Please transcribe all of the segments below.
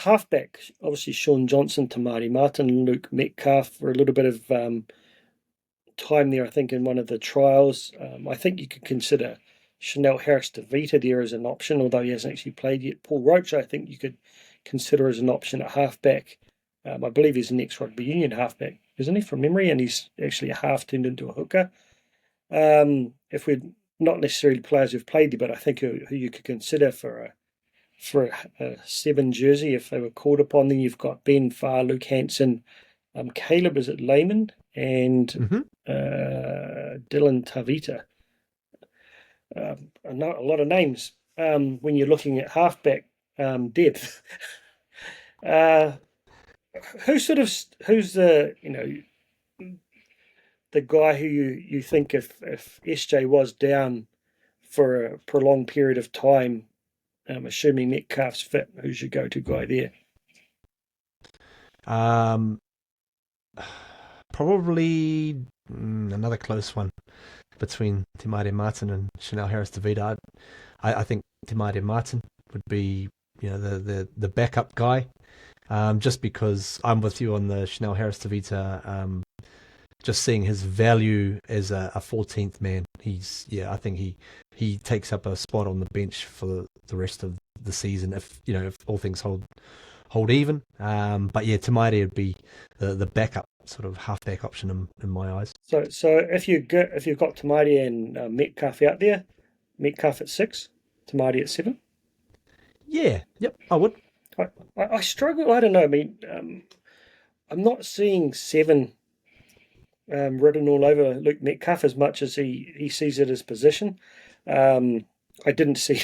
halfback, obviously Sean Johnson, Tamari Martin, Luke Metcalf for a little bit of time there, I think, in one of the trials. I think you could consider Chanel Harris-Tavita there as an option, although he hasn't actually played yet. Paul Roach, I think you could consider as an option at halfback. I believe he's an ex-rugby union halfback, isn't he, from memory? And he's actually a half turned into a hooker. If we're not necessarily players who've played there, but I think who you could consider for a 7 jersey if they were called upon, then you've got Ben Farr, Luke Hanson, Caleb, is it Lehman, and Dylan Tavita. A lot of names when you're looking at halfback depth. Who's the guy who you think if SJ was down for a prolonged period of time, assuming Metcalf's fit, who's your go-to guy there? Probably another close one between Te Maire Martin and Chanel Harris-Tavita. I think Te Maire Martin would be the backup guy, just because I'm with you on the Chanel Harris-Tavita. Just seeing his value as a 14th man, I think he takes up a spot on the bench for the rest of the season if all things hold even. But yeah, Te Maire would be the backup sort of halfback option in my eyes. So if you've got Te Maire and Metcalf out there, Metcalf at 6, Te Maire at 7. Yeah, yep, I would. I struggle. I don't know. I mean, I'm not seeing 7 written all over Luke Metcalf as much as he sees it as position. I didn't see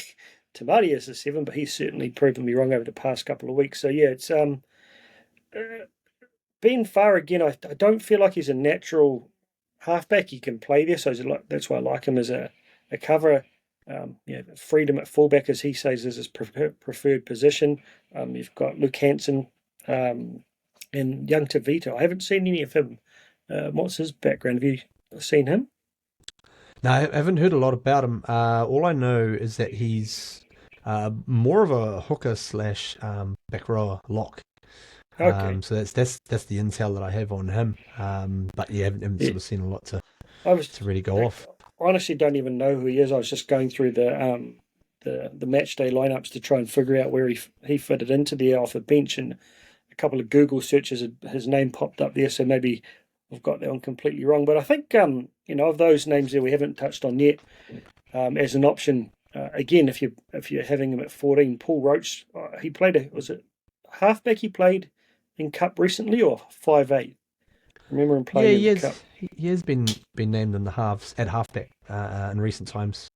Te Maire as a 7, but he's certainly proven me wrong over the past couple of weeks. So yeah, it's Ben Farr again. I don't feel like he's a natural halfback. He can play there, so that's why I like him as a cover. Freedom at fullback, as he says, is his preferred position. You've got Luke Hanson and young Tavita. I haven't seen any of him. What's his background? Have you seen him? No, I haven't heard a lot about him. All I know is that he's more of a hooker / back rower lock. Okay. So that's the intel that I have on him. But yeah, I haven't sort of seen a lot to really go off. I honestly don't even know who he is. I was just going through the match day lineups to try and figure out where he fitted into there off the bench, and a couple of Google searches, his name popped up there. So maybe I've got that one completely wrong. But I think of those names there we haven't touched on yet, as an option. Again, if you're having him at 14, Paul Roach, he played was it halfback he played in Cup recently, or 5'8"? Remember him playing in the Cup? He has been named in the halves at halfback in recent times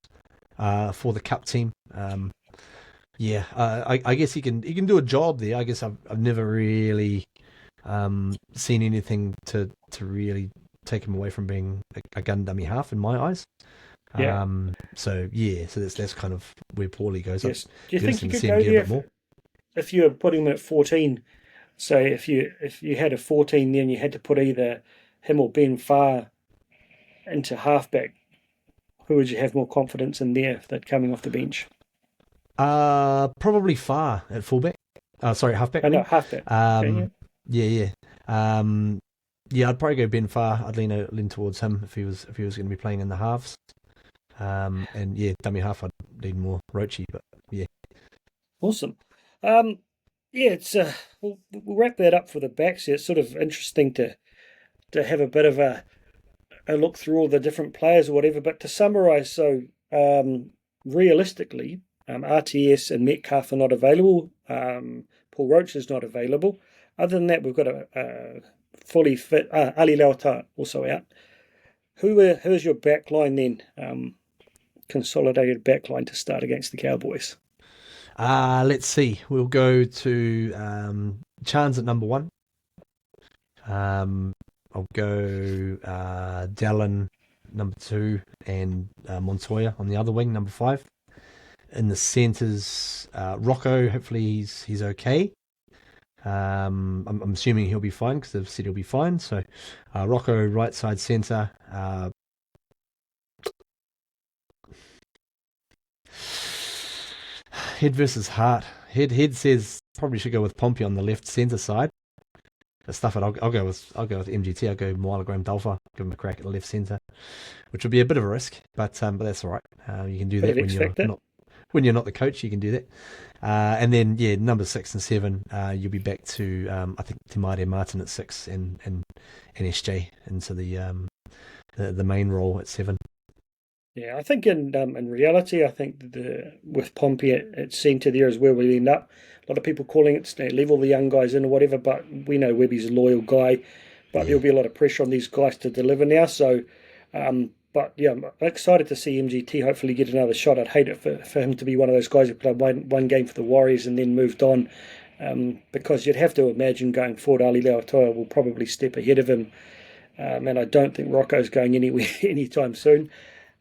for the Cup team. I guess he can do a job there. I guess I've never really seen anything to really take him away from being a gun dummy half in my eyes. Yeah. So that's kind of where Paulie goes. Yes. Do you think you could go there if you were putting him at 14? Say if you had a 14, then you had to put either him or Ben Farr into halfback. Who would you have more confidence in there that coming off the bench? Probably Farr at fullback. Halfback. No, halfback. Yeah. I'd probably go Ben Farr. I'd lean towards him if he was going to be playing in the halves. Dummy half, I'd lean more Roachy, but yeah. Awesome. It's we'll wrap that up for the backs here. It's sort of interesting to have a bit of a look through all the different players or whatever. But to summarise, so realistically, RTS and Metcalf are not available. Paul Roach is not available. Other than that, we've got a fully fit Ali Lauta also out. Who's your backline then? Consolidated backline to start against the Cowboys. Let's see. We'll go to Chance at number 1. I'll go Dallin number 2 and Montoya on the other wing, number 5. In the centres, Rocco. Hopefully he's okay. I'm assuming he'll be fine because they've said he'll be fine. So Rocco right side centre. Head versus heart Head says probably should go with Pompey on the left centre side. But stuff it. I'll go with MGT. I'll go Moalagram Dolpha. Give him a crack at the left centre, which would be a bit of a risk, but that's all right. You can do Bit that of when you're not the coach. You can do that. And then number 6 and 7, you'll be back to I think Te Maire Martin at 6 and SJ into the main role at 7. Yeah, I think in reality, I think with Pompey at centre there is where we'll end up. A lot of people calling it level the young guys in or whatever, but we know Webby's a loyal guy. But there'll be a lot of pressure on these guys to deliver now. So, but yeah, I'm excited to see MGT hopefully get another shot. I'd hate it for him to be one of those guys who played one game for the Warriors and then moved on, because you'd have to imagine going forward, Ali Lauatoa will probably step ahead of him, and I don't think Rocco's going anywhere anytime soon.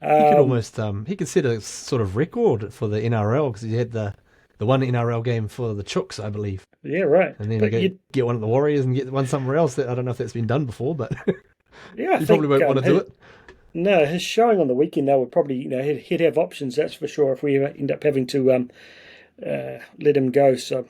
He could almost he could set a sort of record for the NRL because he had the one NRL game for the Chooks, I believe. Yeah, right. And then get one at the Warriors and get one somewhere else. That I don't know if that's been done before, but yeah, he probably won't want to do it. No, his showing on the weekend though would probably he'd have options. That's for sure. If we end up having to let him go, so